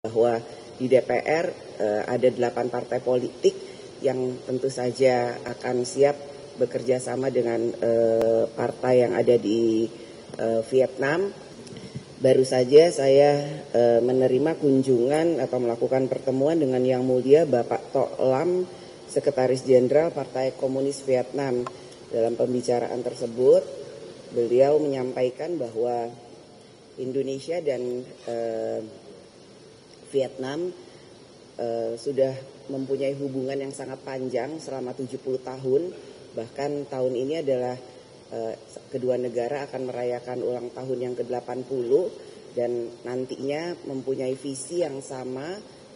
bahwa di DPR ada 8 partai politik yang tentu saja akan siap bekerja sama dengan partai yang ada di Vietnam. Baru saja saya menerima kunjungan atau melakukan pertemuan dengan Yang Mulia Bapak Tok Lam, Sekretaris Jenderal Partai Komunis Vietnam. Dalam pembicaraan tersebut, beliau menyampaikan bahwa Indonesia dan Vietnam sudah mempunyai hubungan yang sangat panjang selama 70 tahun. Bahkan tahun ini adalah kedua negara akan merayakan ulang tahun yang ke-80 dan nantinya mempunyai visi yang sama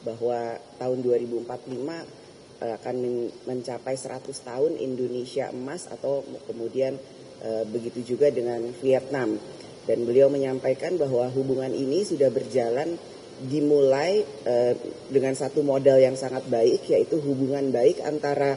bahwa tahun 2045 akan mencapai 100 tahun Indonesia emas atau kemudian begitu juga dengan Vietnam. Dan beliau menyampaikan bahwa hubungan ini sudah berjalan dimulai dengan satu modal yang sangat baik, yaitu hubungan baik antara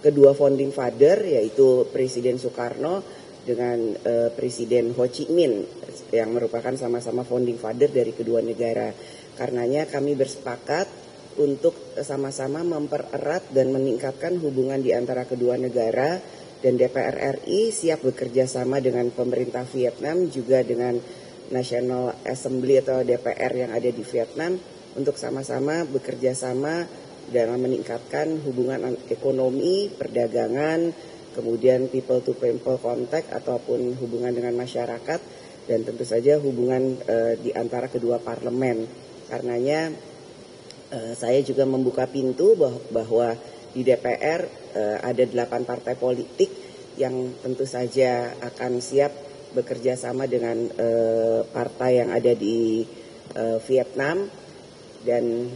kedua founding father, yaitu Presiden Soekarno dengan Presiden Ho Chi Minh yang merupakan sama-sama founding father dari kedua negara. Karenanya kami bersepakat untuk sama-sama mempererat dan meningkatkan hubungan di antara kedua negara, dan DPR RI siap bekerja sama dengan pemerintah Vietnam juga dengan National Assembly atau DPR yang ada di Vietnam untuk sama-sama bekerja sama dalam meningkatkan hubungan ekonomi, perdagangan, kemudian people to people contact ataupun hubungan dengan masyarakat, dan tentu saja hubungan di antara kedua parlemen. Karenanya saya juga membuka pintu bahwa di DPR ada 8 partai politik yang tentu saja akan siap bekerja sama dengan partai yang ada di Vietnam, dan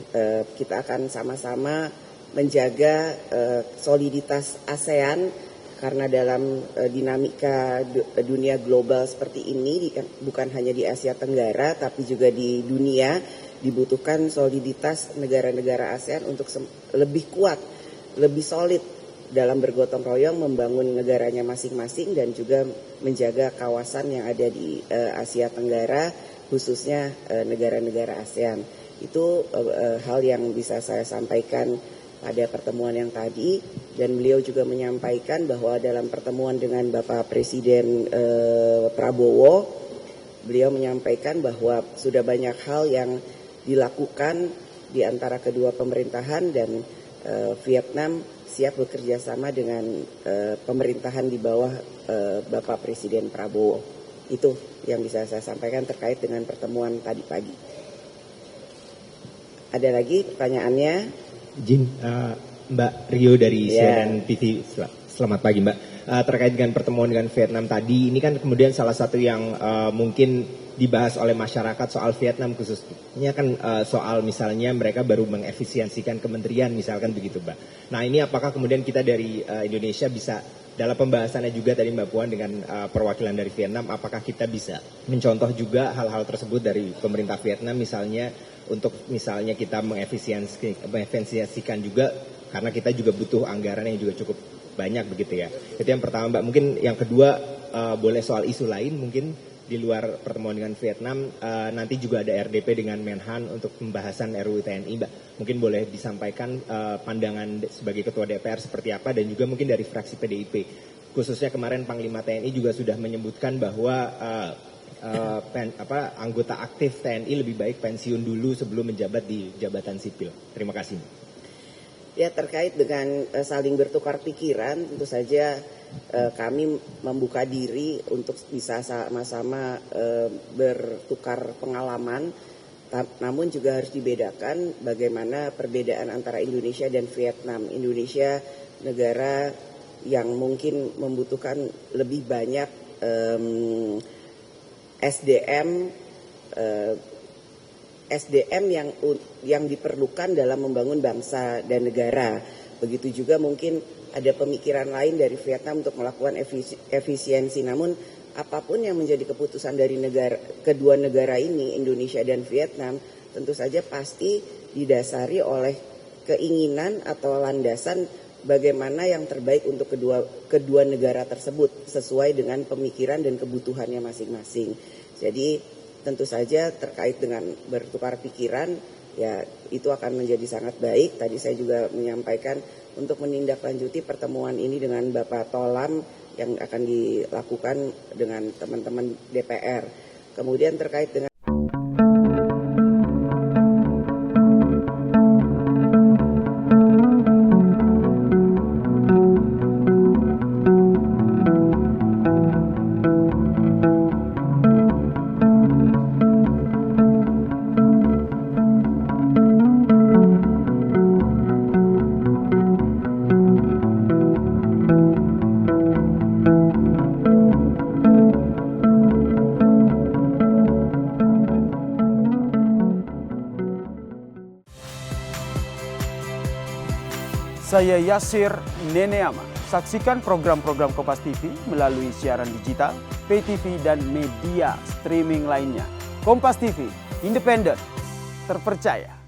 kita akan sama-sama menjaga soliditas ASEAN, karena dalam dinamika dunia global seperti ini bukan hanya di Asia Tenggara tapi juga di dunia dibutuhkan soliditas negara-negara ASEAN untuk lebih kuat, lebih solid dalam bergotong royong membangun negaranya masing-masing dan juga menjaga kawasan yang ada di Asia Tenggara, khususnya negara-negara ASEAN. Itu hal yang bisa saya sampaikan pada pertemuan yang tadi, dan beliau juga menyampaikan bahwa dalam pertemuan dengan Bapak Presiden Prabowo, beliau menyampaikan bahwa sudah banyak hal yang dilakukan di antara kedua pemerintahan, dan Vietnam siap bekerja sama dengan pemerintahan di bawah Bapak Presiden Prabowo. Itu yang bisa saya sampaikan terkait dengan pertemuan tadi pagi. Ada lagi pertanyaannya? Izin Mbak Rio dari CNN TV. Selamat pagi Mbak. Terkait dengan pertemuan dengan Vietnam tadi, ini kan kemudian salah satu yang mungkin dibahas oleh masyarakat soal Vietnam khususnya kan soal misalnya mereka baru mengefisiensikan kementerian misalkan begitu Mbak. Nah ini apakah kemudian kita dari Indonesia bisa dalam pembahasannya juga tadi Mbak Puan dengan perwakilan dari Vietnam, apakah kita bisa mencontoh juga hal-hal tersebut dari pemerintah Vietnam misalnya untuk misalnya kita mengefisiensikan juga, karena kita juga butuh anggaran yang juga cukup banyak begitu ya. Itu yang pertama Mbak. Mungkin yang kedua boleh soal isu lain mungkin di luar pertemuan dengan Vietnam, nanti juga ada RDP dengan Menhan untuk pembahasan RUU TNI Mbak. Mungkin boleh disampaikan pandangan sebagai Ketua DPR seperti apa, dan juga mungkin dari fraksi PDIP. Khususnya kemarin Panglima TNI juga sudah menyebutkan bahwa anggota aktif TNI lebih baik pensiun dulu sebelum menjabat di jabatan sipil. Terima kasih. Ya, terkait dengan saling bertukar pikiran, tentu saja kami membuka diri untuk bisa sama-sama bertukar pengalaman, namun juga harus dibedakan bagaimana perbedaan antara Indonesia dan Vietnam. Indonesia negara yang mungkin membutuhkan lebih banyak SDM yang diperlukan dalam membangun bangsa dan negara. Begitu juga mungkin ada pemikiran lain dari Vietnam untuk melakukan efisiensi. Namun apapun yang menjadi keputusan dari kedua negara ini, Indonesia dan Vietnam, tentu saja pasti didasari oleh keinginan atau landasan bagaimana yang terbaik untuk kedua negara tersebut sesuai dengan pemikiran dan kebutuhannya masing-masing. Jadi tentu saja terkait dengan bertukar pikiran, ya itu akan menjadi sangat baik. Tadi saya juga menyampaikan untuk menindaklanjuti pertemuan ini dengan Bapak Tolam yang akan dilakukan dengan teman-teman DPR. Kemudian terkait dengan Saya Yasir Neneama. Saksikan program-program Kompas TV melalui siaran digital, pay TV, dan media streaming lainnya. Kompas TV, independen, terpercaya.